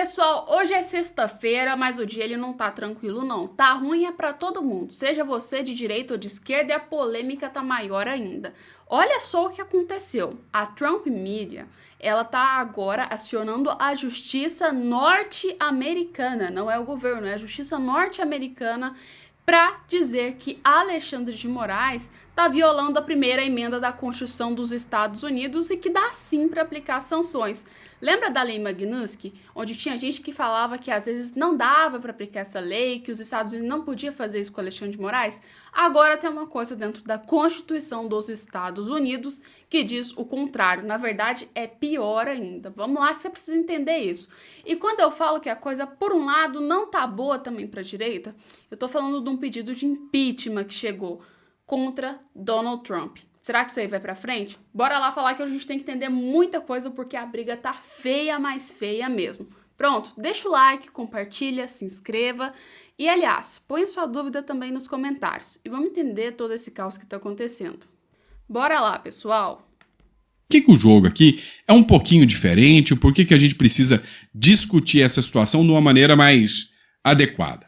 Pessoal, hoje é sexta-feira, mas o dia ele não tá tranquilo não. Tá ruim é pra todo mundo, seja você de direita ou de esquerda, e a polêmica tá maior ainda. Olha só o que aconteceu. A Trump Media, ela tá agora acionando a justiça norte-americana, não é o governo, é a justiça norte-americana, para dizer que Alexandre de Moraes está violando a primeira emenda da Constituição dos Estados Unidos e que dá sim para aplicar sanções. Lembra da Lei Magnitsky, onde tinha gente que falava que às vezes não dava para aplicar essa lei, que os Estados Unidos não podiam fazer isso com Alexandre de Moraes? Agora tem uma coisa dentro da Constituição dos Estados Unidos que diz o contrário. Na verdade, é pior ainda. Vamos lá que você precisa entender isso. E quando eu falo que a coisa, por um lado, não tá boa também para a direita, eu tô falando de um pedido de impeachment que chegou contra Donald Trump. Será que isso aí vai pra frente? Bora lá falar que a gente tem que entender muita coisa porque a briga tá feia, mais feia mesmo. Pronto, deixa o like, compartilha, se inscreva e, aliás, põe sua dúvida também nos comentários e vamos entender todo esse caos que tá acontecendo. Bora lá, pessoal! Por que o jogo aqui é um pouquinho diferente? Por que a gente precisa discutir essa situação de uma maneira mais adequada?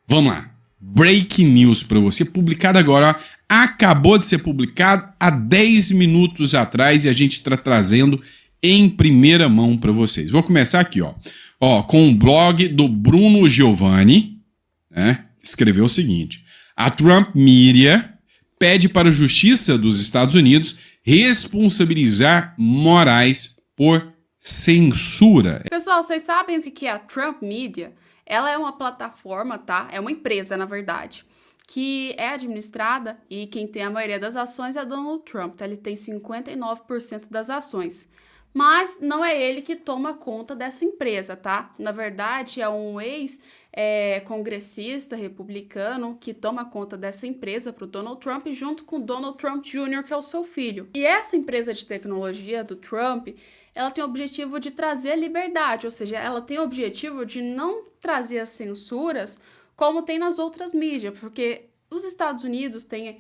Vamos lá. Breaking news para você, publicado agora, ó, acabou de ser publicado há 10 minutos atrás e a gente está trazendo em primeira mão para vocês. Vou começar aqui, ó, com um blog do Bruno Giovanni, né, escreveu o seguinte: a Trump Media pede para a Justiça dos Estados Unidos responsabilizar Moraes por censura. Pessoal, vocês sabem o que é a Trump Media? Ela é uma plataforma, tá? É uma empresa, na verdade, que é administrada e quem tem a maioria das ações é Donald Trump, tá? Ele tem 59% das ações. Mas não é ele que toma conta dessa empresa, tá? Na verdade, é um ex-congressista republicano que toma conta dessa empresa para o Donald Trump, junto com Donald Trump Jr., que é o seu filho. E essa empresa de tecnologia do Trump, ela tem o objetivo de trazer liberdade, ou seja, ela tem o objetivo de não trazer as censuras como tem nas outras mídias, porque os Estados Unidos têm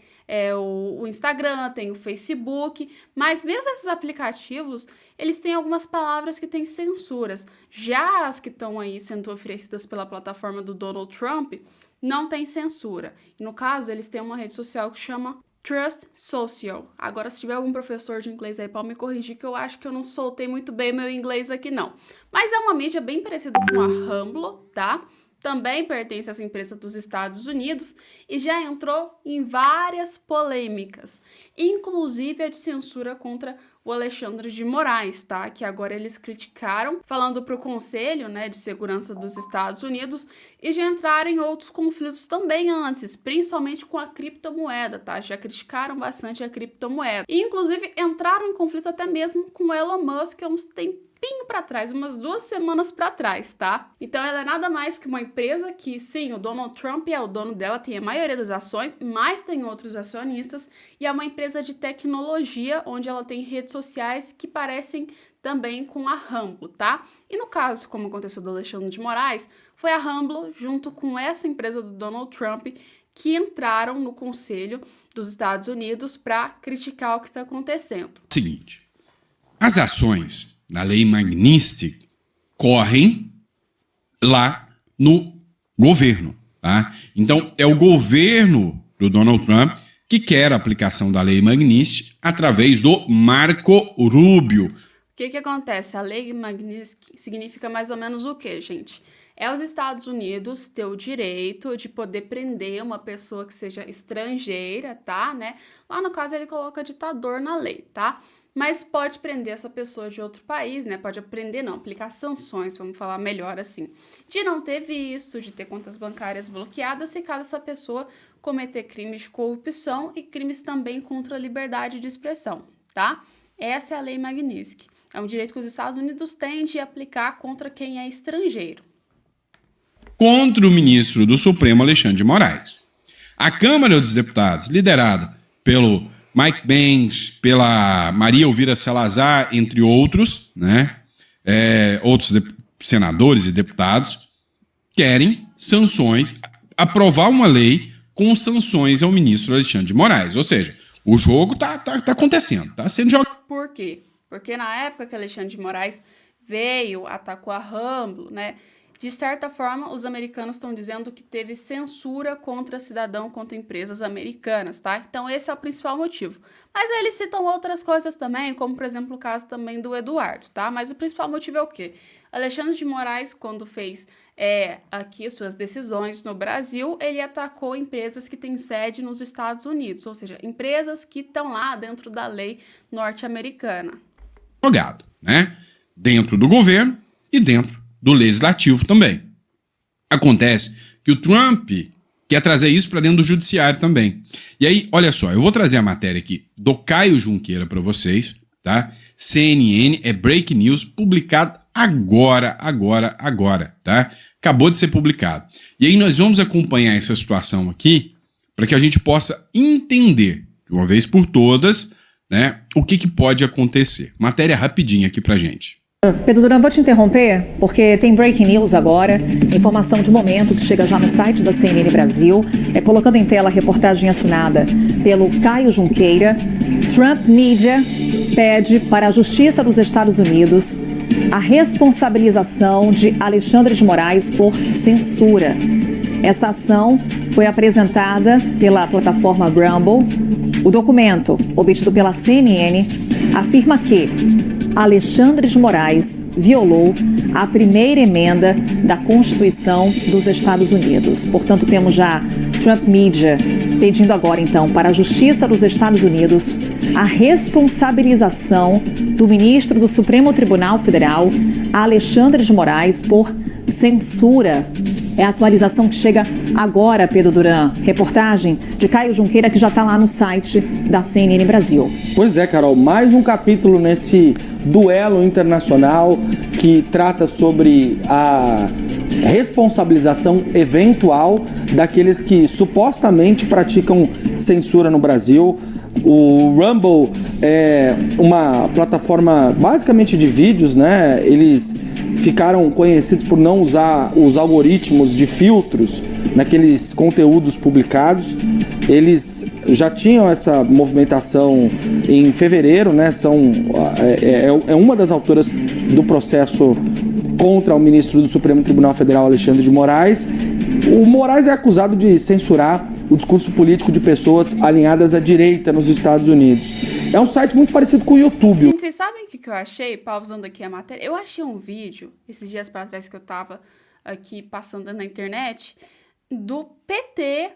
o Instagram, tem o Facebook, mas mesmo esses aplicativos, eles têm algumas palavras que têm censuras. Já as que estão aí sendo oferecidas pela plataforma do Donald Trump, não tem censura. E no caso, eles têm uma rede social que chama Trust Social. Agora, se tiver algum professor de inglês aí, pode me corrigir, que eu acho que eu não soltei muito bem meu inglês aqui, não. Mas é uma mídia bem parecida com a Rumble, tá? Também pertence a essa empresa dos Estados Unidos e já entrou em várias polêmicas, inclusive a de censura contra o Alexandre de Moraes, tá? Que agora eles criticaram, falando para o Conselho, né, de Segurança dos Estados Unidos, e já entraram em outros conflitos também antes, principalmente com a criptomoeda, tá? Já criticaram bastante a criptomoeda. E, inclusive, entraram em conflito até mesmo com o Elon Musk há uns tempos para trás, umas 2 semanas para trás, tá? Então ela é nada mais que uma empresa que, sim, o Donald Trump é o dono dela, tem a maioria das ações, mas tem outros acionistas, e é uma empresa de tecnologia, onde ela tem redes sociais que parecem também com a Rumble, tá? E no caso, como aconteceu do Alexandre de Moraes, foi a Rumble, junto com essa empresa do Donald Trump, que entraram no Conselho dos Estados Unidos para criticar o que está acontecendo. Seguinte, as ações na Lei Magnitsky correm lá no governo, tá? Então, é o governo do Donald Trump que quer a aplicação da Lei Magnitsky através do Marco Rubio. O que acontece? A Lei Magnitsky significa mais ou menos o quê, gente? É os Estados Unidos ter o direito de poder prender uma pessoa que seja estrangeira, tá, né? Lá no caso ele coloca ditador na lei, tá? Mas pode prender essa pessoa de outro país, né? Pode prender, não, aplicar sanções, vamos falar melhor assim. De não ter visto, de ter contas bancárias bloqueadas, se caso essa pessoa cometer crimes de corrupção e crimes também contra a liberdade de expressão, tá? Essa é a Lei Magnitsky. É um direito que os Estados Unidos têm de aplicar contra quem é estrangeiro. Contra o ministro do Supremo, Alexandre de Moraes. A Câmara dos Deputados, liderada pelo Mike Pence, pela Maria Elvira Salazar, entre outros, né, outros senadores e deputados, querem sanções, aprovar uma lei com sanções ao ministro Alexandre de Moraes. Ou seja, o jogo tá acontecendo, tá sendo jogado. Por quê? Porque na época que Alexandre de Moraes veio, atacou a Rumble, né? De certa forma, os americanos estão dizendo que teve censura contra cidadão, contra empresas americanas, tá? Então, esse é o principal motivo. Mas eles citam outras coisas também, como, por exemplo, o caso também do Eduardo, tá? Mas o principal motivo é o quê? Alexandre de Moraes, quando fez aqui suas decisões no Brasil, ele atacou empresas que têm sede nos Estados Unidos, ou seja, empresas que estão lá dentro da lei norte-americana. Jogado, né? Dentro do governo e dentro do legislativo também. Acontece que o Trump quer trazer isso para dentro do judiciário também. E aí, olha só, eu vou trazer a matéria aqui do Caio Junqueira para vocês, tá? CNN, é break news, publicado agora, tá? Acabou de ser publicado. E aí nós vamos acompanhar essa situação aqui para que a gente possa entender, de uma vez por todas, né, o que pode acontecer. Matéria rapidinha aqui pra gente. Pedro Duran, vou te interromper, porque tem breaking news agora, informação de momento que chega já no site da CNN Brasil, colocando em tela a reportagem assinada pelo Caio Junqueira. Trump Media pede para a Justiça dos Estados Unidos a responsabilização de Alexandre de Moraes por censura. Essa ação foi apresentada pela plataforma Rumble. O documento, obtido pela CNN, afirma que Alexandre de Moraes violou a primeira emenda da Constituição dos Estados Unidos. Portanto, temos já Trump Media pedindo agora, então, para a Justiça dos Estados Unidos a responsabilização do ministro do Supremo Tribunal Federal, Alexandre de Moraes, por censura. É a atualização que chega agora, Pedro Duran. Reportagem de Caio Junqueira, que já está lá no site da CNN Brasil. Pois é, Carol, mais um capítulo nesse duelo internacional que trata sobre a responsabilização eventual daqueles que supostamente praticam censura no Brasil. O Rumble é uma plataforma basicamente de vídeos, né? Eles ficaram conhecidos por não usar os algoritmos de filtros naqueles conteúdos publicados. Eles já tinham essa movimentação em fevereiro, né? É uma das autoras do processo contra o ministro do Supremo Tribunal Federal, Alexandre de Moraes. O Moraes é acusado de censurar o discurso político de pessoas alinhadas à direita nos Estados Unidos. É um site muito parecido com o YouTube. Gente, vocês sabem o que eu achei? Pausando aqui a matéria. Eu achei um vídeo, esses dias para trás que eu tava aqui passando na internet, do PT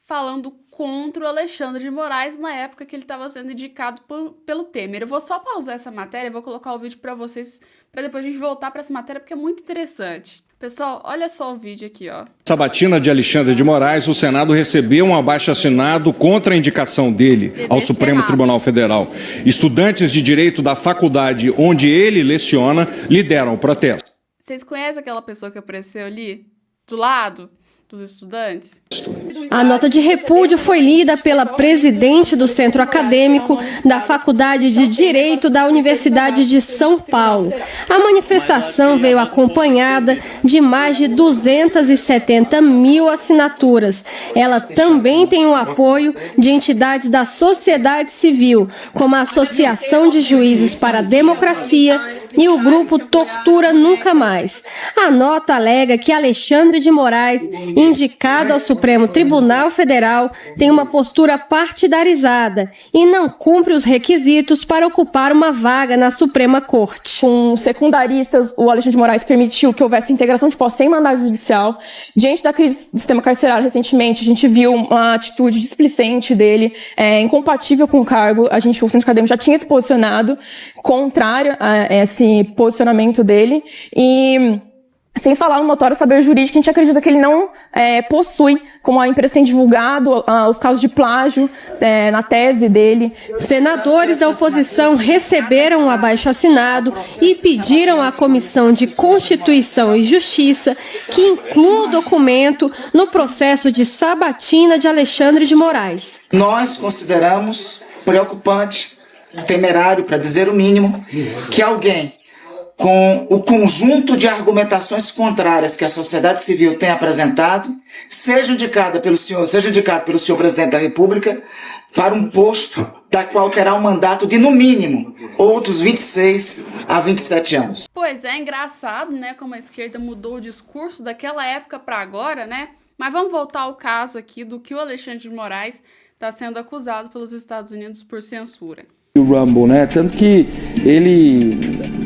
falando contra o Alexandre de Moraes na época que ele estava sendo indicado pelo Temer. Eu vou só pausar essa matéria, vou colocar o vídeo para vocês, para depois a gente voltar para essa matéria, porque é muito interessante. Pessoal, olha só o vídeo aqui, ó. Sabatina de Alexandre de Moraes, o Senado recebeu um abaixo-assinado contra a indicação dele ao Supremo Tribunal Federal. Estudantes de direito da faculdade onde ele leciona lideram o protesto. Vocês conhecem aquela pessoa que apareceu ali, do lado dos estudantes? A nota de repúdio foi lida pela presidente do Centro Acadêmico da Faculdade de Direito da Universidade de São Paulo. A manifestação veio acompanhada de mais de 270 mil assinaturas. Ela também tem o apoio de entidades da sociedade civil, como a Associação de Juízes para a Democracia e o grupo Tortura Nunca Mais. A nota alega que Alexandre de Moraes, indicado ao Supremo Tribunal Federal, tem uma postura partidarizada e não cumpre os requisitos para ocupar uma vaga na Suprema Corte. Com secundaristas, o Alexandre de Moraes permitiu que houvesse integração de posse sem mandado judicial. Diante da crise do sistema carcerário recentemente, a gente viu uma atitude displicente dele, incompatível com o cargo. O Centro Acadêmico já tinha se posicionado contrário a esse posicionamento dele e... Sem falar no notório saber jurídico, a gente acredita que ele não possui, como a imprensa tem divulgado, os casos de plágio na tese dele. Senadores da oposição receberam o abaixo-assinado e pediram à Comissão de Constituição e Justiça que inclua o documento no processo de sabatina de Alexandre de Moraes. Nós consideramos preocupante, temerário, para dizer o mínimo, que alguém com o conjunto de argumentações contrárias que a sociedade civil tem apresentado, seja indicado pelo senhor presidente da República para um posto da qual terá um mandato de, no mínimo, outros 26 a 27 anos. Pois é, engraçado, né, como a esquerda mudou o discurso daquela época para agora, né? Mas vamos voltar ao caso aqui do que o Alexandre de Moraes está sendo acusado pelos Estados Unidos por censura. O Rumble, né? Tanto que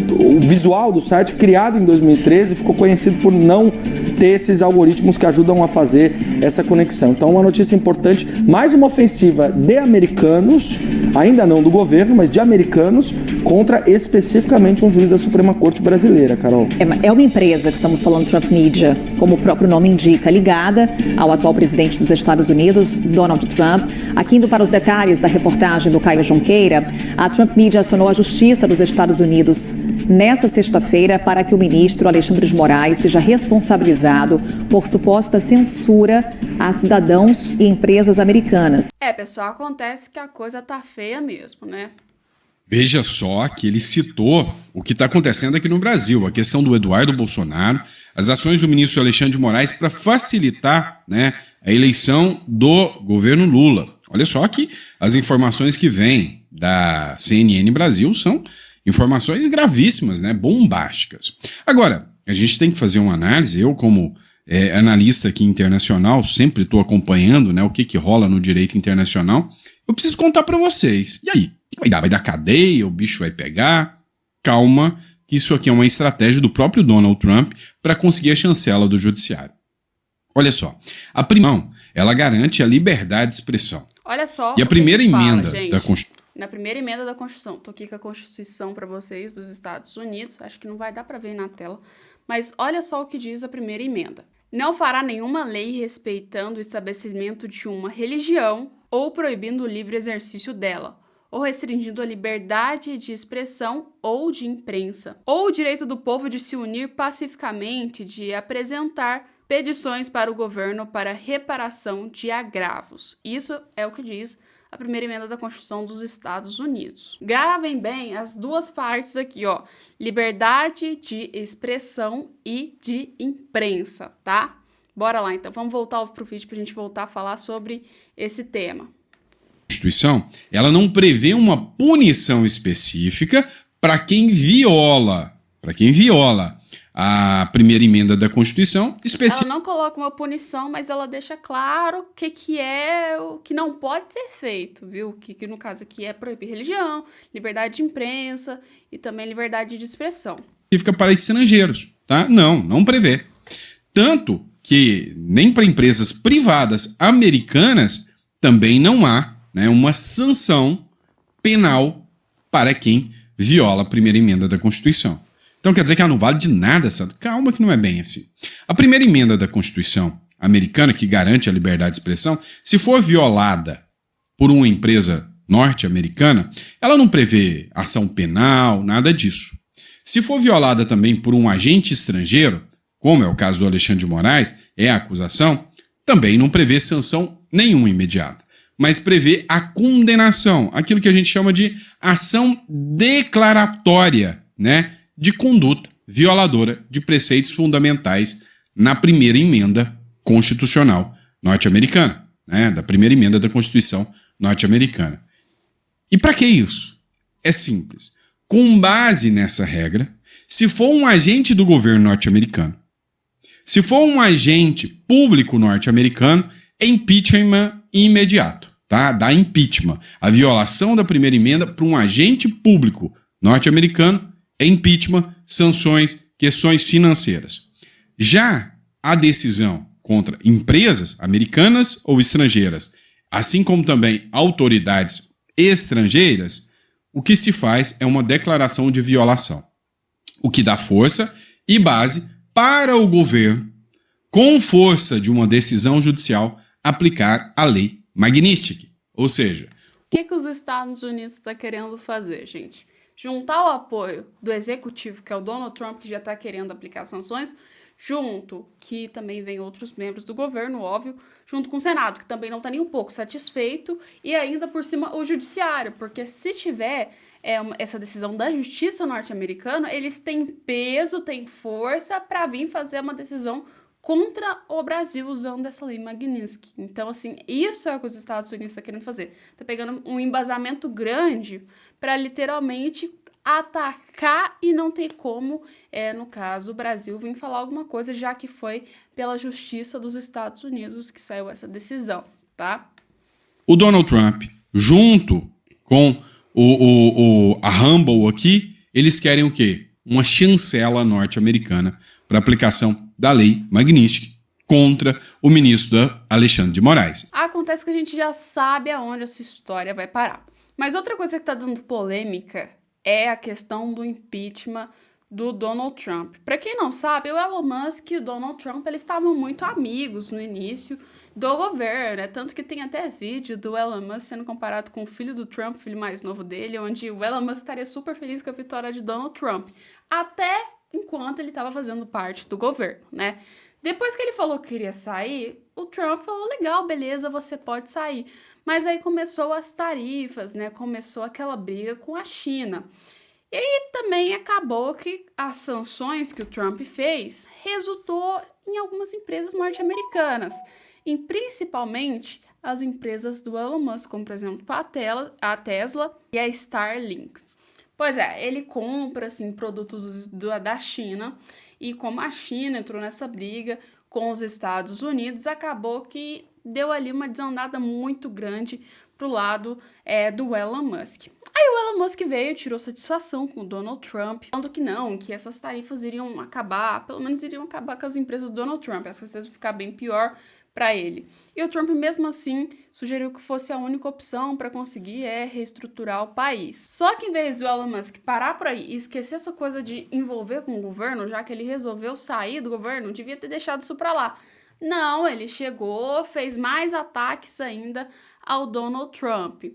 o visual do site, criado em 2013, ficou conhecido por não ter esses algoritmos que ajudam a fazer essa conexão. Então, uma notícia importante, mais uma ofensiva de americanos, ainda não do governo, mas de americanos, contra especificamente um juiz da Suprema Corte brasileira, Carol. É uma empresa que estamos falando, Trump Media, como o próprio nome indica, ligada ao atual presidente dos Estados Unidos, Donald Trump. Aqui indo para os detalhes da reportagem do Caio Junqueira, a Trump Media acionou a Justiça dos Estados Unidos nesta sexta-feira para que o ministro Alexandre de Moraes seja responsabilizado por suposta censura a cidadãos e empresas americanas. Pessoal, acontece que a coisa tá feia mesmo, né? Veja só que ele citou o que está acontecendo aqui no Brasil, a questão do Eduardo Bolsonaro, as ações do ministro Alexandre de Moraes para facilitar, né, a eleição do governo Lula. Olha só que as informações que vêm da CNN Brasil são informações gravíssimas, né, bombásticas. Agora, a gente tem que fazer uma análise, eu como analista aqui internacional, sempre estou acompanhando, né, o que rola no direito internacional, eu preciso contar para vocês. E aí? Vai dar cadeia, o bicho vai pegar? Calma, que isso aqui é uma estratégia do próprio Donald Trump para conseguir a chancela do judiciário. Olha só, a primeira, ela garante a liberdade de expressão. Olha só. E a primeira emenda da Constituição. Na primeira emenda da Constituição, tô aqui com a Constituição para vocês dos Estados Unidos, acho que não vai dar para ver na tela, mas olha só o que diz a primeira emenda. Não fará nenhuma lei respeitando o estabelecimento de uma religião ou proibindo o livre exercício dela, ou restringindo a liberdade de expressão ou de imprensa, ou o direito do povo de se unir pacificamente, de apresentar petições para o governo para reparação de agravos. Isso é o que diz a primeira emenda da Constituição dos Estados Unidos. Gravem bem as duas partes aqui, ó. Liberdade de expressão e de imprensa, tá? Bora lá, então. Vamos voltar pro vídeo pra gente voltar a falar sobre esse tema. Constituição, ela não prevê uma punição específica para quem viola a primeira emenda da Constituição. Ela não coloca uma punição, mas ela deixa claro o que é o que não pode ser feito, viu? Que no caso aqui é proibir religião, liberdade de imprensa e também liberdade de expressão. Fica para estrangeiros, tá? Não prevê. Tanto que nem para empresas privadas americanas também não há, né, uma sanção penal para quem viola a primeira emenda da Constituição. Então quer dizer que ela não vale de nada, Santo? Calma que não é bem assim. A primeira emenda da Constituição americana, que garante a liberdade de expressão, se for violada por uma empresa norte-americana, ela não prevê ação penal, nada disso. Se for violada também por um agente estrangeiro, como é o caso do Alexandre de Moraes, é a acusação, também não prevê sanção nenhuma imediata, mas prevê a condenação, aquilo que a gente chama de ação declaratória, né, de conduta violadora de preceitos fundamentais na primeira emenda constitucional norte-americana, né, da primeira emenda da Constituição norte-americana. E para que isso? É simples. Com base nessa regra, se for um agente do governo norte-americano, se for um agente público norte-americano, é impeachment imediato, tá? Dá impeachment. A violação da primeira emenda para um agente público norte-americano é impeachment, sanções, questões financeiras. Já a decisão contra empresas americanas ou estrangeiras, assim como também autoridades estrangeiras, o que se faz é uma declaração de violação, o que dá força e base para o governo, com força de uma decisão judicial, aplicar a lei Magnitsky. Ou seja, o que os Estados Unidos estão querendo fazer, gente? Juntar o apoio do executivo, que é o Donald Trump, que já está querendo aplicar sanções, junto, que também vem outros membros do governo, óbvio, junto com o Senado, que também não está nem um pouco satisfeito, e ainda por cima o judiciário, porque se tiver essa decisão da justiça norte-americana, eles têm peso, têm força para vir fazer uma decisão contra o Brasil usando essa lei Magnitsky. Então, assim, isso é o que os Estados Unidos estão querendo fazer. Está pegando um embasamento grande para literalmente atacar e não tem como, no caso, o Brasil vir falar alguma coisa, já que foi pela Justiça dos Estados Unidos que saiu essa decisão, tá? O Donald Trump, junto com a Rumble aqui, eles querem o quê? Uma chancela norte-americana para aplicação da lei Magnitsky contra o ministro Alexandre de Moraes. Acontece que a gente já sabe aonde essa história vai parar. Mas outra coisa que tá dando polêmica é a questão do impeachment do Donald Trump. Para quem não sabe, o Elon Musk e o Donald Trump, eles estavam muito amigos no início do governo, né? Tanto que tem até vídeo do Elon Musk sendo comparado com o filho do Trump, o filho mais novo dele, onde o Elon Musk estaria super feliz com a vitória de Donald Trump, até enquanto ele estava fazendo parte do governo, né? Depois que ele falou que queria sair, o Trump falou, legal, beleza, você pode sair. Mas aí começou as tarifas, né? Começou aquela briga com a China. E aí também acabou que as sanções que o Trump fez resultou em algumas empresas norte-americanas, e principalmente as empresas do Elon Musk, como por exemplo a Tesla e a Starlink. Pois é, ele compra assim, produtos da China, e como a China entrou nessa briga com os Estados Unidos, acabou que deu ali uma desandada muito grande pro lado do Elon Musk. Aí o Elon Musk veio, tirou satisfação com o Donald Trump, falando que não, que essas tarifas iriam acabar, pelo menos iriam acabar com as empresas do Donald Trump, as coisas iam ficar bem pior para ele. E o Trump, mesmo assim, sugeriu que fosse a única opção para conseguir reestruturar o país. Só que em vez do Elon Musk parar por aí e esquecer essa coisa de envolver com o governo, já que ele resolveu sair do governo, devia ter deixado isso para lá. Não, ele chegou, fez mais ataques ainda ao Donald Trump.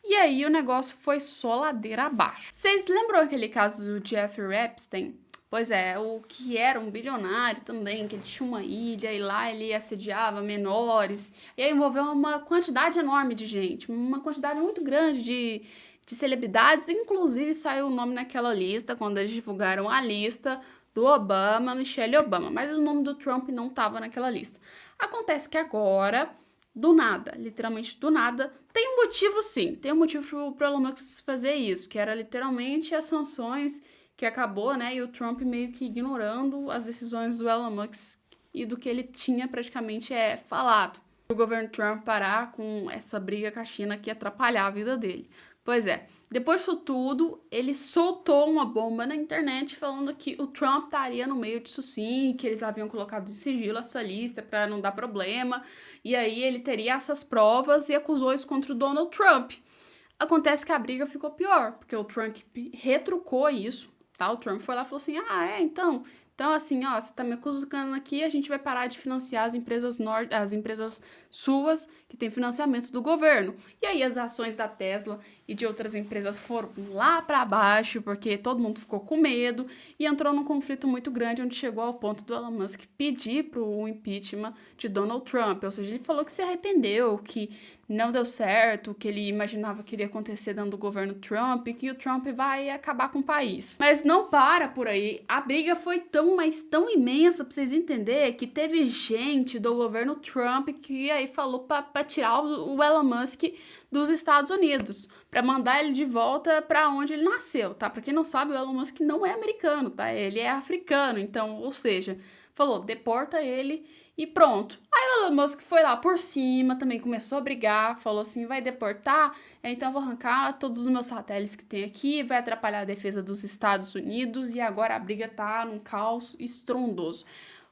E aí o negócio foi só ladeira abaixo. Vocês lembram aquele caso do Jeffrey Epstein? Pois é, o que era um bilionário também, que ele tinha uma ilha e lá ele assediava menores. E aí envolveu uma quantidade enorme de gente, uma quantidade muito grande de celebridades. Inclusive saiu o nome naquela lista, quando eles divulgaram a lista do Obama, Michelle Obama. Mas o nome do Trump não estava naquela lista. Acontece que agora, do nada, literalmente do nada, tem um motivo sim, tem um motivo pro Elon Musk fazer isso, que era literalmente as sanções que acabou, né, e o Trump meio que ignorando as decisões do Elon Musk e do que ele tinha praticamente falado. O governo Trump parar com essa briga com a China que ia atrapalhar a vida dele. Pois é, depois disso tudo, ele soltou uma bomba na internet falando que o Trump estaria no meio disso sim, que eles haviam colocado de sigilo essa lista para não dar problema, e aí ele teria essas provas e acusou isso contra o Donald Trump. Acontece que a briga ficou pior, porque o Trump retrucou isso, tá? O Trump foi lá e falou assim, então assim, ó, você tá me acusando aqui, a gente vai parar de financiar as empresas suas que tem financiamento do governo. E aí as ações da Tesla e de outras empresas foram lá para baixo, porque todo mundo ficou com medo e entrou num conflito muito grande, onde chegou ao ponto do Elon Musk pedir pro impeachment de Donald Trump. Ou seja, ele falou que se arrependeu, que não deu certo, que ele imaginava que iria acontecer dentro do governo Trump, e que o Trump vai acabar com o país. Mas não para por aí. A briga foi mas tão imensa, pra vocês entenderem, que teve gente do governo Trump que aí falou pra tirar o Elon Musk dos Estados Unidos, pra mandar ele de volta pra onde ele nasceu, tá? Pra quem não sabe, o Elon Musk não é americano, tá? Ele é africano, então, ou seja, falou, deporta ele e pronto. Aí o Elon Musk foi lá por cima, também começou a brigar, falou assim, vai deportar? Então eu vou arrancar todos os meus satélites que tem aqui, vai atrapalhar a defesa dos Estados Unidos, e agora a briga tá num caos estrondoso.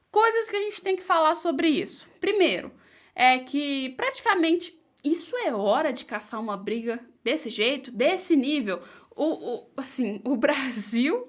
Coisas que a gente tem que falar sobre isso. Primeiro, é que praticamente isso é hora de caçar uma briga desse jeito, desse nível. O Brasil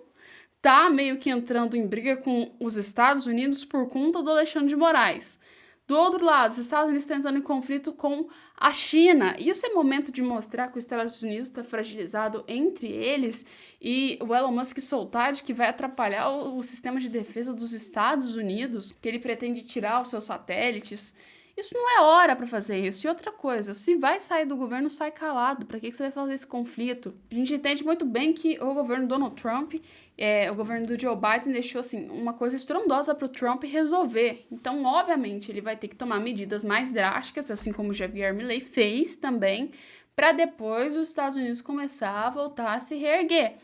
tá meio que entrando em briga com os Estados Unidos por conta do Alexandre de Moraes. Do outro lado, os Estados Unidos estão entrando em conflito com a China. Isso é momento de mostrar que os Estados Unidos está fragilizado entre eles, e o Elon Musk soltar de que vai atrapalhar o sistema de defesa dos Estados Unidos, que ele pretende tirar os seus satélites. Isso não é hora para fazer isso. E outra coisa, se vai sair do governo, sai calado. Para que você vai fazer esse conflito? A gente entende muito bem que o governo Donald Trump, o governo do Joe Biden, deixou assim, uma coisa estrondosa para o Trump resolver. Então, obviamente, ele vai ter que tomar medidas mais drásticas, assim como o Javier Milei fez também, para depois os Estados Unidos começar a voltar a se reerguer.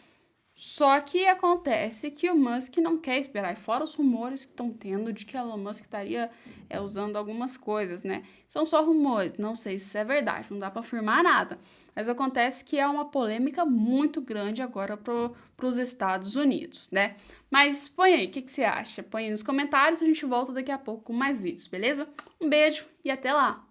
Só que acontece que o Musk não quer esperar, e fora os rumores que estão tendo de que Elon Musk estaria usando algumas coisas, né? São só rumores, não sei se isso é verdade, não dá para afirmar nada. Mas acontece que é uma polêmica muito grande agora para os Estados Unidos, né? Mas põe aí, o que você acha? Põe aí nos comentários, a gente volta daqui a pouco com mais vídeos, beleza? Um beijo e até lá!